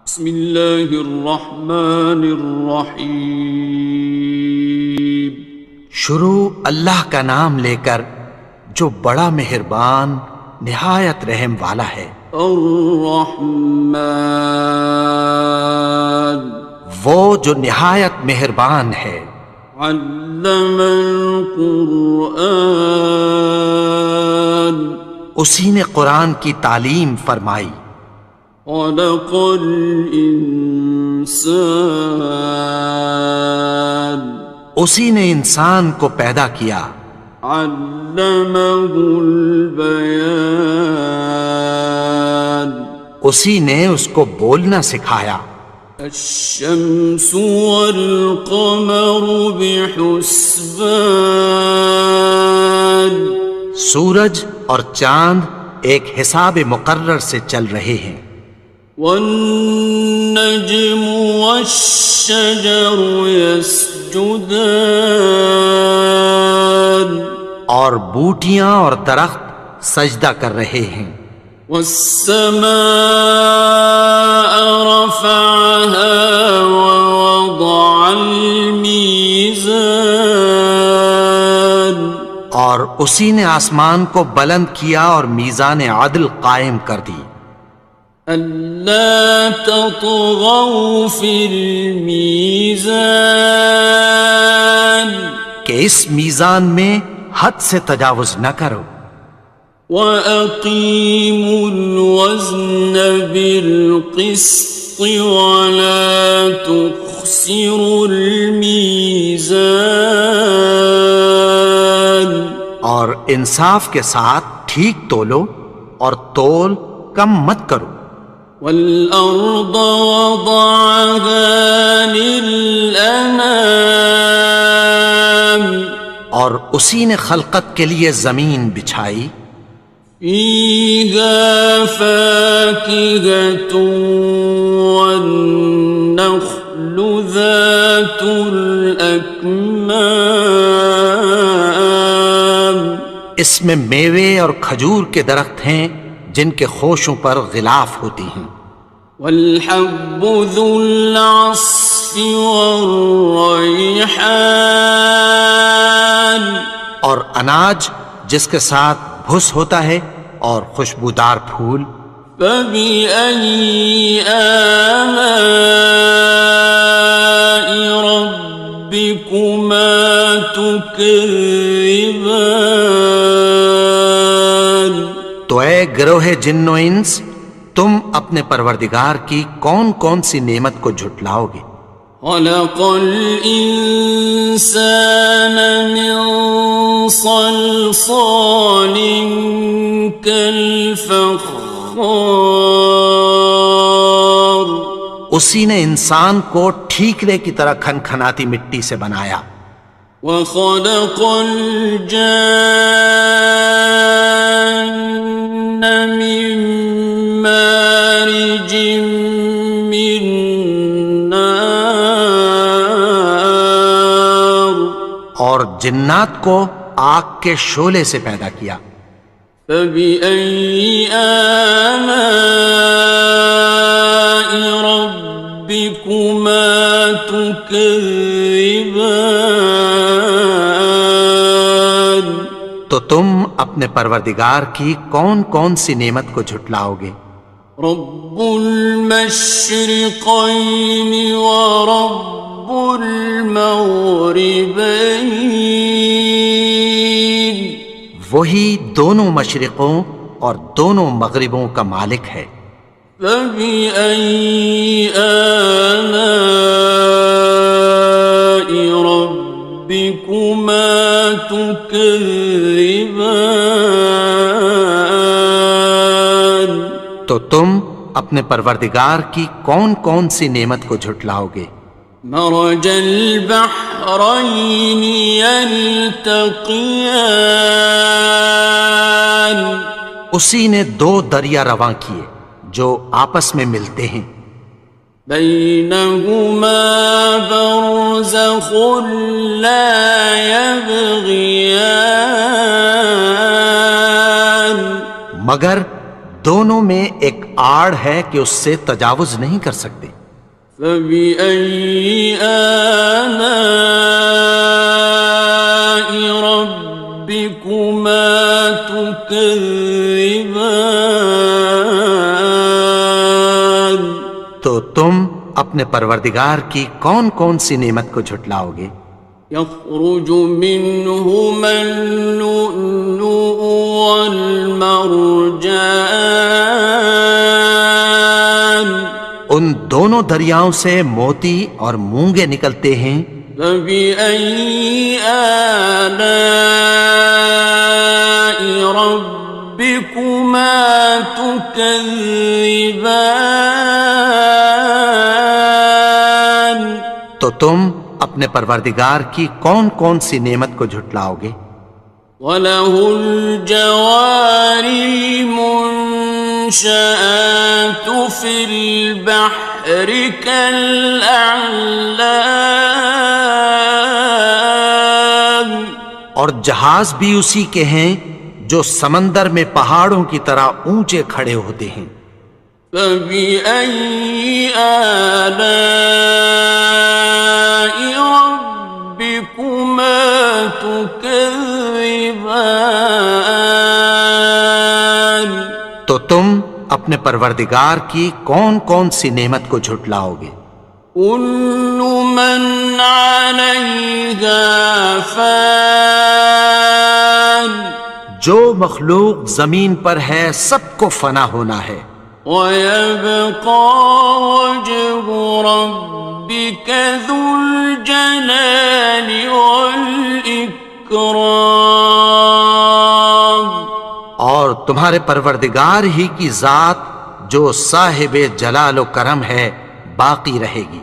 بسم اللہ الرحمن الرحیم۔ شروع اللہ کا نام لے کر جو بڑا مہربان نہایت رحم والا ہے۔ الرحمن، وہ جو نہایت مہربان ہے۔ علم القرآن، اسی نے قرآن کی تعلیم فرمائی۔ خلق الانسان، اسی نے انسان کو پیدا کیا۔ علمہ البیان، اسی نے اس کو بولنا سکھایا۔ الشمس والقمر بحسبان، سورج اور چاند ایک حساب مقرر سے چل رہے ہیں۔ والنجم والشجر يسجدان، اور بوٹیاں اور درخت سجدہ کر رہے ہیں۔ والسماء رفعها ووضع الميزان، اور اسی نے آسمان کو بلند کیا اور میزان عدل قائم کر دی۔ ألا تطغوا في الميزان، کہ اس میزان میں حد سے تجاوز نہ کرو۔ وَأَقِيمُوا الْوَزْنَ بِالْقِسْطِ وَلَا تُخْسِرُوا الْمِيزَانَ، اور انصاف کے ساتھ ٹھیک تولو اور تول کم مت کرو۔ وَالْأَرْضَ وَضَعَهَا لِلْأَنَامِ، اور اسی نے خلقت کے لیے زمین بچھائی۔ فِيهَا فَاكِهَةٌ وَالنَّخْلُ ذَاتُ الْأَكْمَامِ، اس میں میوے اور کھجور کے درخت ہیں جن کے خوشوں پر غلاف ہوتی ہیں۔ وَالْحَبُّ ذُو الْعَصْفِ وَالرَّيْحَانِ، اور اناج جس کے ساتھ بھس ہوتا ہے اور خوشبودار پھول۔ فَبِأَيِّ آلَاءِ رَبِّكُمَا تُكَذِّبَانِ، تو اے گروہ جن و انس، تم اپنے پروردگار کی کون کون سی نعمت کو جھٹلاؤ گے؟ خَلَقَ الْإِنسَانَ مِنْ صَلْصَالٍ كَالْفَخَّارِ، اسی نے انسان کو ٹھیکرے کی طرح کھنکھناتی مٹی سے بنایا۔ وَخَلَقَ الْجَانَّ مِن مَّارِجٍ مِّن نَّارٍ، اور جنات کو آگ کے شعلے سے پیدا کیا۔ فَبِأَيِّ آلَاءِ رَبِّكُمَا تُكَذِّبَانِ، تو تم اپنے پروردگار کی کون کون سی نعمت کو جھٹلاؤ گے؟ رب المشرقین ورب المغربین، وہی دونوں مشرقوں اور دونوں مغربوں کا مالک ہے۔ فَبِأَيِّ آلَاءِ رَبِّكُمَا تُكَذِّبَانِ، تو تم اپنے پروردگار کی کون کون سی نعمت کو جھٹلاؤ گے؟ مرج البحرین یلتقیان، اسی نے دو دریا رواں کیے جو آپس میں ملتے ہیں۔ بینہما برزخ لا یبغیان، مگر دونوں میں ایک آڑ ہے کہ اس سے تجاوز نہیں کر سکتے۔ فبأي آلاء ربكما تكذبان؟ تو تم اپنے پروردگار کی کون کون سی نعمت کو جھٹلاؤ گے؟ يخرج منهما اللؤلؤ والمرجان ان دونوں دریاؤں سے موتی اور مونگے نکلتے ہیں۔ فبأي آلاء ربكما تكذبان؟ تو تم اپنے پروردگار کی کون کون سی نعمت کو جھٹلاؤ گے؟ وَلَهُ الْجَوَارِ الْمُنشَآتُ فِي الْبَحْرِ كَالْأَعْلَامِ، اور جہاز بھی اسی کے ہیں جو سمندر میں پہاڑوں کی طرح اونچے کھڑے ہوتے ہیں۔ فَبِأَيِّ آلَاءِ رَبِّكُمَا تُكَذِّبَانِ؟ تو تم اپنے پروردگار کی کون کون سی نعمت کو جھٹلاؤ گے؟ كُلُّ مَنْ عَلَيْهَا فَانٍ، جو مخلوق زمین پر ہے سب کو فنا ہونا ہے۔ وَيَبْقَى وَجْهُ رَبِّكَ ذُو الْجَلَالِ وَالْإِكْرَامِ، اور تمہارے پروردگار ہی کی ذات جو صاحب جلال و کرم ہے باقی رہے گی۔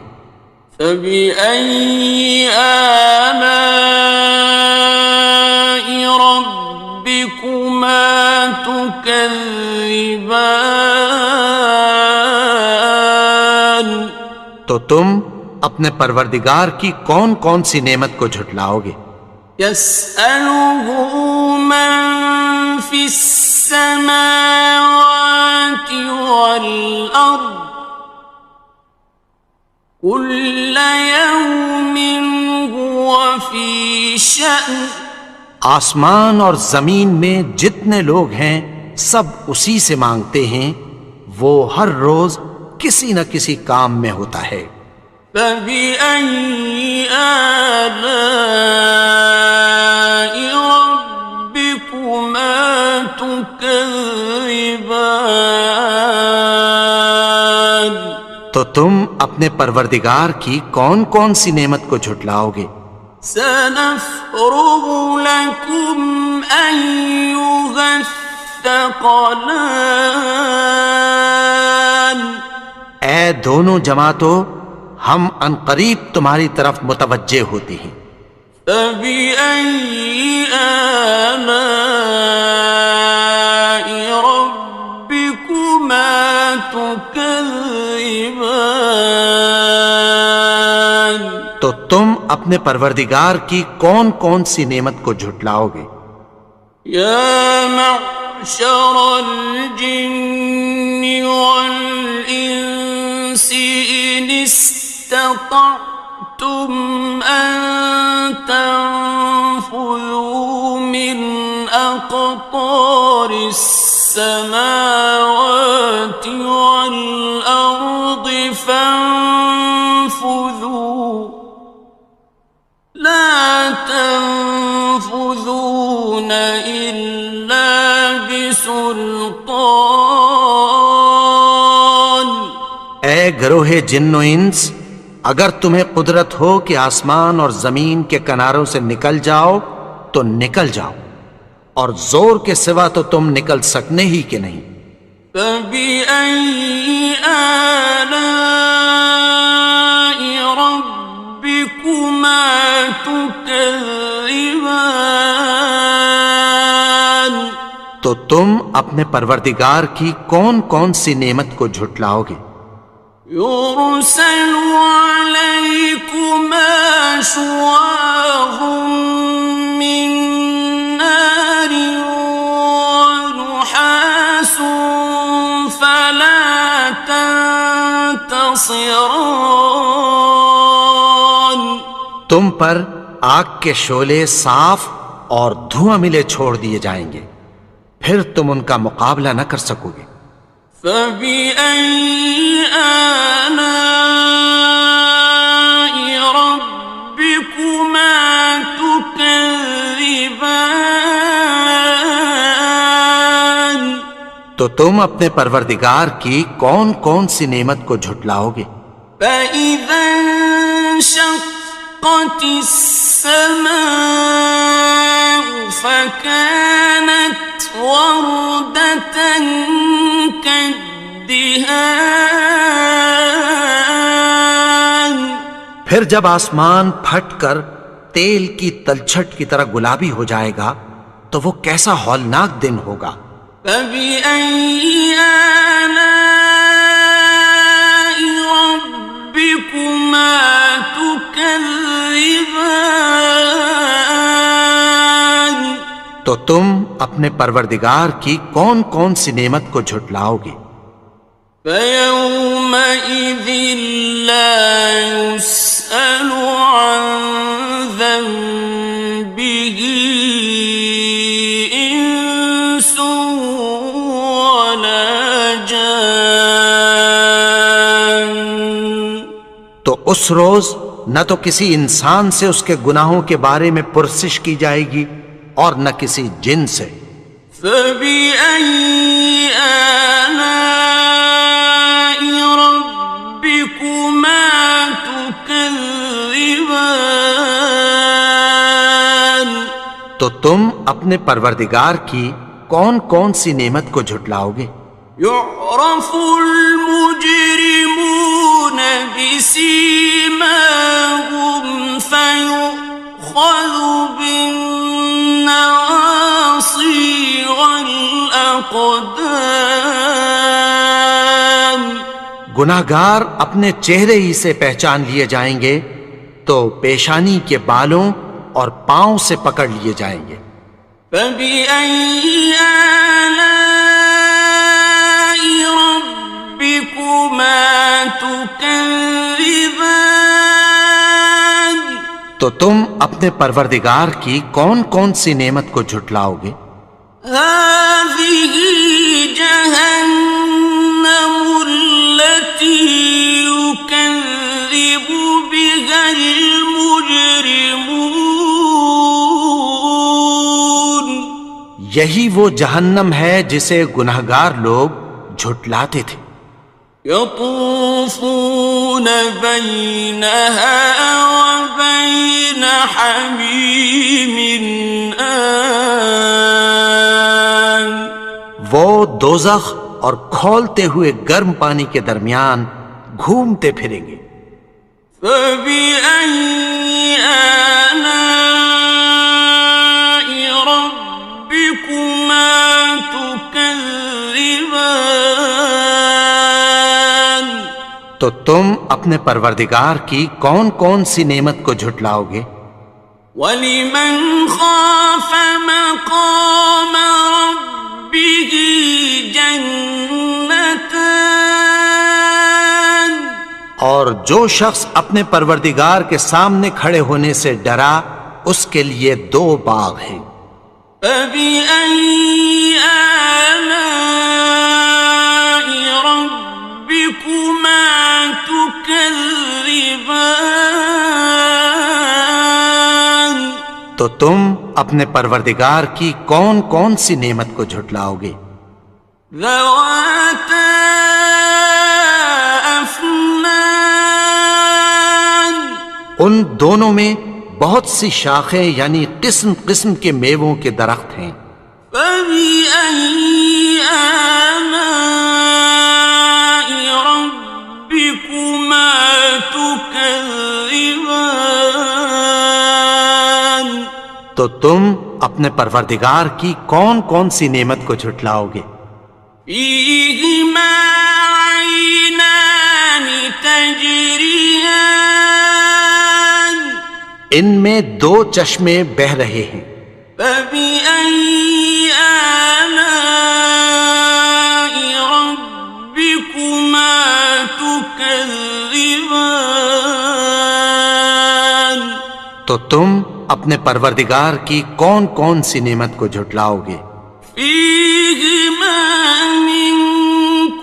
فَبِأَيِّ آلَاءِ رَبِّكُمَا تُكَذِّبَانِ؟ تو تم اپنے پروردگار کی کون کون سی نعمت کو جھٹلاؤ گے؟ يَسْأَلُهُ مَن فِي السَّمَاوَاتِ وَالْأَرْضِ كُلَّ يَوْمٍ هُوَ فِي شَأْنٍ، آسمان اور زمین میں جتنے لوگ ہیں سب اسی سے مانگتے ہیں، وہ ہر روز کسی نہ کسی کام میں ہوتا ہے۔ فَبِأَيِّ آلَاءِ رَبِّكُمَا تُكَذِّبَانِ؟ تو تم اپنے پروردگار کی کون کون سی نعمت کو جھٹلاؤ گے؟ سَنَفْرُغُ لَكُمْ أَيُّهَ الثَّقَلَانِ، اے دونوں جماعتوں، ہم عنقریب تمہاری طرف متوجہ ہوتے ہیں۔ فَبِأَيِّ آلَاءِ رَبِّكُمَا تُكَذِّبَانِ؟ تو تم اپنے پروردگار کی کون کون سی نعمت کو جھٹلاؤ گے؟ يَا مَعْشَرَ الْجِنِّ وَالْإِنسِ إِنِ اسْتَطَعْتُمْ أَن تَنفُذُوا مِنْ أَقْطَارِ السَّمَاوَاتِ وَالْأَرْضِ فَانفُذُوا لَا تَنفُذُونَ إِلَّا بِسُلْطَانٍ۔ اے گروہ جن و انس، اگر تمہیں قدرت ہو کہ آسمان اور زمین کے کناروں سے نکل جاؤ تو نکل جاؤ، اور زور کے سوا تو تم نکل سکنے ہی کہ نہیں۔ فَبِأَيِّ آلَاءِ رَبِّكُمَا تُكَذِّبَانِ؟ تو تم اپنے پروردگار کی کون کون سی نعمت کو جھٹلاؤ گے؟ يُرْسَلُ عَلَيْكُمَا شُوَاظٌ مِّن نَّارٍ وَنُحَاسٌ تنتصران تم پر آگ کے شعلے صاف اور دھواں ملے چھوڑ دیے جائیں گے، پھر تم ان کا مقابلہ نہ کر سکو گے۔ فبأي آلاء ربكما تكذبان تو تم اپنے پروردگار کی کون کون سی نعمت کو جھٹلاؤ گے؟ فإذا انشقت السماء فكانت وردة كالدهان پھر جب آسمان پھٹ کر تیل کی تلچھٹ کی طرح گلابی ہو جائے گا تو وہ کیسا ہولناک دن ہوگا۔ فبأي آلاء ربكما تكذبان تو تم اپنے پروردگار کی کون کون سی نعمت کو جھٹلاؤ گے؟ فيومئذ لا يسأل عن ذنبه إنس ولا جان تو اس روز نہ تو کسی انسان سے اس کے گناہوں کے بارے میں پرسش کی جائے گی اور نہ کسی جن سے۔ فبأي آلاء ربكما تكذبان تو تم اپنے پروردگار کی کون کون سی نعمت کو جھٹلاؤ گے؟ يعرف المجرمون بسيماهم فيؤخذ بالنواصي والأقدام گناہگار اپنے چہرے ہی سے پہچان لیے جائیں گے تو پیشانی کے بالوں اور پاؤں سے پکڑ لیے جائیں گے۔ فبأي آلاء ربكما تكذبان تو تم اپنے پروردگار کی کون کون سی نعمت کو جھٹلاؤ گے؟ هذه جهنم التي يكذب بها المجرمون یہی وہ جہنم ہے جسے گناہگار لوگ جھٹلاتے تھے۔ يطوفون بينها وبين حميم آن وہ دوزخ اور کھولتے ہوئے گرم پانی کے درمیان گھومتے پھریں گے۔ فبأي آلاء ربكما تكذبان تو تم اپنے پروردگار کی کون کون سی نعمت کو جھٹلاؤ گے؟ وَلِمَنْ خَافَ مَقَامَ رَبِّهِ جَنَّتَانِ اور جو شخص اپنے پروردگار کے سامنے کھڑے ہونے سے ڈرا اس کے لیے دو باغ ہیں۔ فَبِأَيِّ آلَاءِ رَبِّكُمَا تُكَذِّبَانِ تو تم اپنے پروردگار کی کون کون سی نعمت کو جھٹلاؤ گے؟ ذَوَاتَا أَفْنَانٍ ان دونوں میں بہت سی شاخیں یعنی قسم قسم کے میووں کے درخت ہیں۔ فَبِأَيِّ آلَاءِ رَبِّكُمَا تُكَذِّبَانِ تو تم اپنے پروردگار کی کون کون سی نعمت کو جھٹلاؤ گے؟ فِيهِمَا عَيْنَانِ تَجْرِيَانِ ان میں دو چشمے بہہ رہے ہیں۔ فَبِأَيِّ آلَاءِ رَبِّكُمَا تُكَذِّبَانِ تكذبان تو تم اپنے پروردگار کی کون کون سی نعمت کو جھٹلاؤ گے؟ فيهما من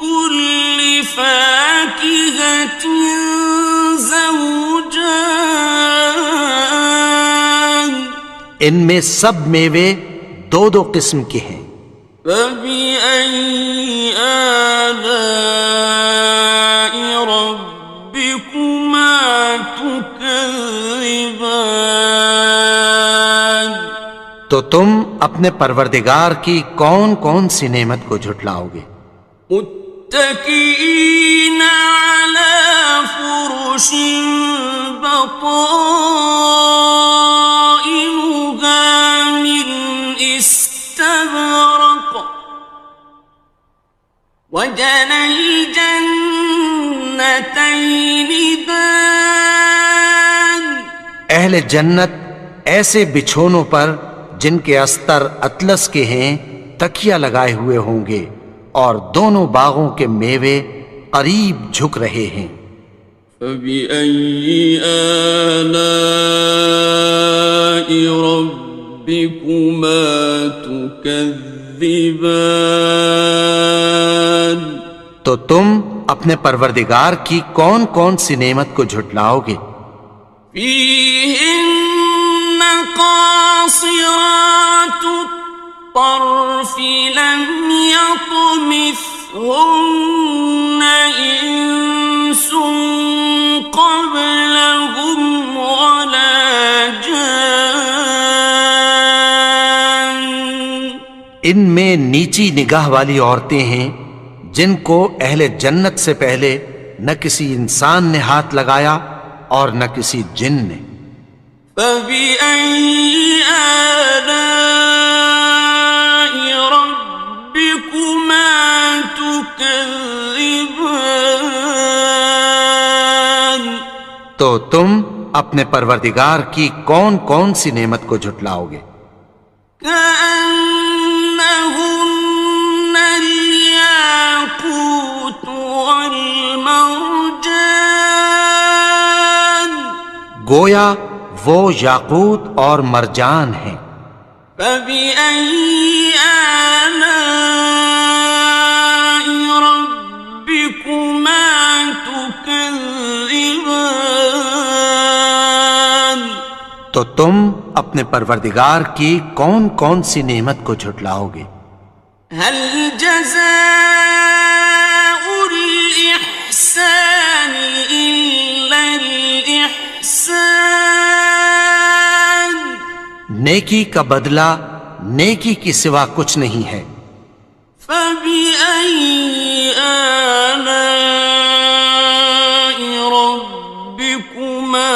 كل فاكهة زوجان ان میں سب میوے دو دو قسم کے ہیں۔ فبأي آلاء ربكما تكذبان تو تم اپنے پروردگار کی کون کون سی نعمت کو جھٹلاؤ گے؟ متكئين على فرش بطائنها من استبرق وجنى الجنتين دان اہل جنت ایسے بچھونوں پر جن کے استر اطلس کے ہیں تکیہ لگائے ہوئے ہوں گے اور دونوں باغوں کے میوے قریب جھک رہے ہیں۔ فبأي آلاء ربكما تكذبان تو تم اپنے پروردگار کی کون کون سی نعمت کو جھٹلاؤ گے؟ فيهن قاصرات الطرف لم يطمثهن إنس قبلهم ولا جان ان میں نیچی نگاہ والی عورتیں ہیں جن کو اہل جنت سے پہلے نہ کسی انسان نے ہاتھ لگایا اور نہ کسی جن نے۔ فبأي آلاء ربكما تكذبان تو تم اپنے پروردگار کی کون کون سی نعمت کو جھٹلاؤ گے؟ كأنهن الياقوت والمرجان گویا وہ یاقوت اور مرجان ہیں۔ فبأي آلاء ربكما تكذبان تو تم اپنے پروردگار کی کون کون سی نعمت کو جھٹلاؤ گے؟ هل جزاء الإحسان إلا الإحسان نیکی کا بدلہ نیکی کی سوا کچھ نہیں ہے۔ فبأي آلاء ربكما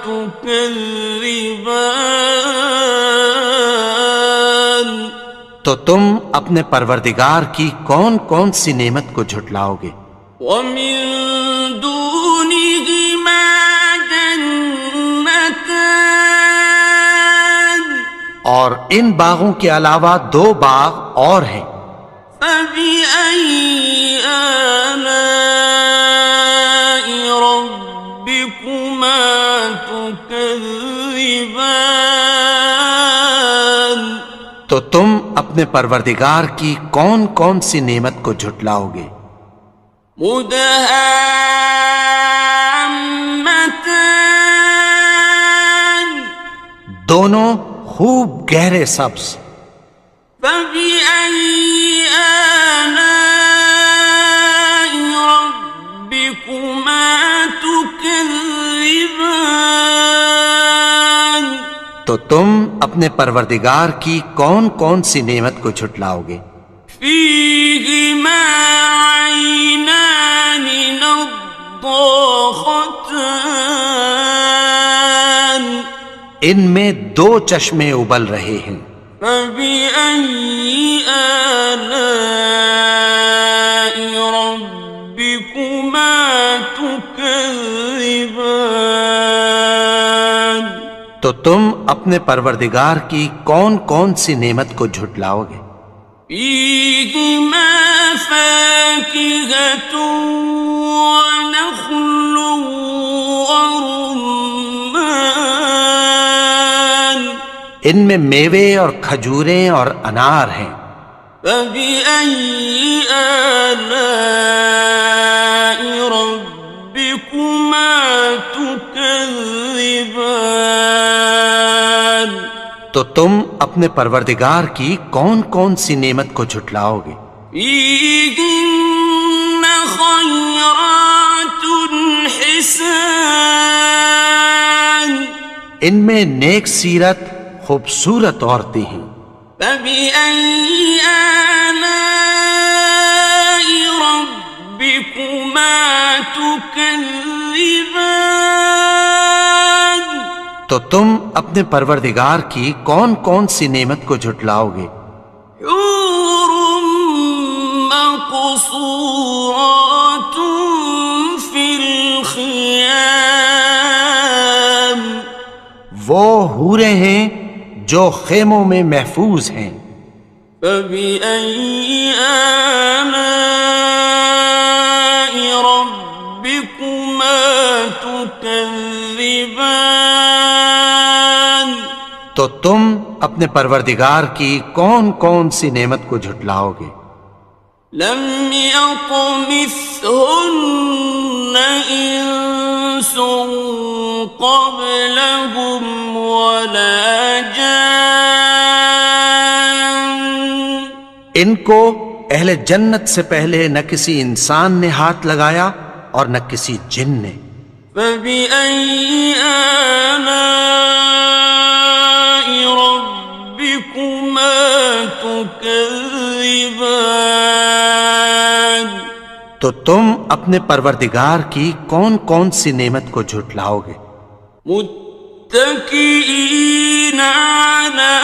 تكذبان تو تم اپنے پروردگار کی کون کون سی نعمت کو جھٹلاؤ گے؟ ومن دونهما جنتان اور ان باغوں کے علاوہ دو باغ اور ہیں۔ فبأي آلاء ربكما تكذبان تو تم اپنے پروردگار کی کون کون سی نعمت کو جھٹلاؤ گے؟ مدهامتان دونوں خوب گہرے سبز۔ فبأي آلاء ربكما تكذبان تو تم اپنے پروردگار کی کون کون سی نعمت کو جھٹلاؤ گے؟ فيهما عينان نضاختان ان میں دو چشمے ابل رہے ہیں۔ فبأي آلاء ربكما تكذبان تو تم اپنے پروردگار کی کون کون سی نعمت کو جھٹلاؤ گے؟ فيهما فاكهة ونخل ورمان ان میں میوے اور کھجوریں اور انار ہیں. فبأي آلاء ربكما تكذبان تو تم اپنے پروردگار کی کون کون سی نعمت کو جھٹلاؤ گے؟ فيهن خيرات حسان ان میں نیک سیرت خوبصورت عورتیں ہیں. فبأي آلاء ربكما تكذبان تو تم اپنے پروردگار کی کون کون سی نعمت کو جھٹلاؤ گے؟ حور مقصورات في الخيام وہ حوریں ہیں جو خیموں میں محفوظ ہیں. فبأي آلاء ربكما تكذبان تو تم اپنے پروردگار کی کون کون سی نعمت کو جھٹلاؤ گے؟ لم يطمثهن إنس قبلهم ولا جان ان کو اہل جنت سے پہلے نہ کسی انسان نے ہاتھ لگایا اور نہ کسی جن نے. فبأي آلاء ربكما تكذبان تو تم اپنے پروردگار کی کون کون سی نعمت کو جھٹلاؤ گے؟ متكئين على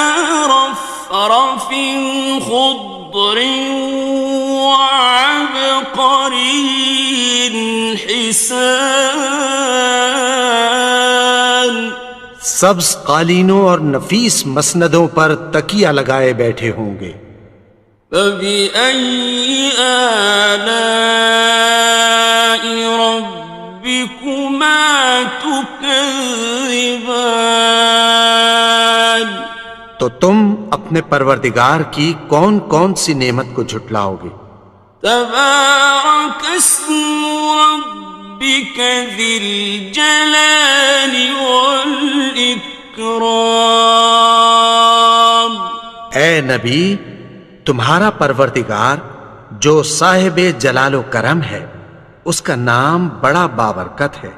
رفرف خضر وعبقري حسان سبز قالینوں اور نفیس مسندوں پر تکیہ لگائے بیٹھے ہوں گے. فبأي آلاء ربكما تكذبان تو تم اپنے پروردگار کی کون کون سی نعمت کو جھٹلاؤ گے؟ تبارك اسم ربك ذي الجلال والإكرام اے نبی، تمہارا پروردگار جو صاحب جلال و کرم ہے، اس کا نام بڑا بابرکت ہے.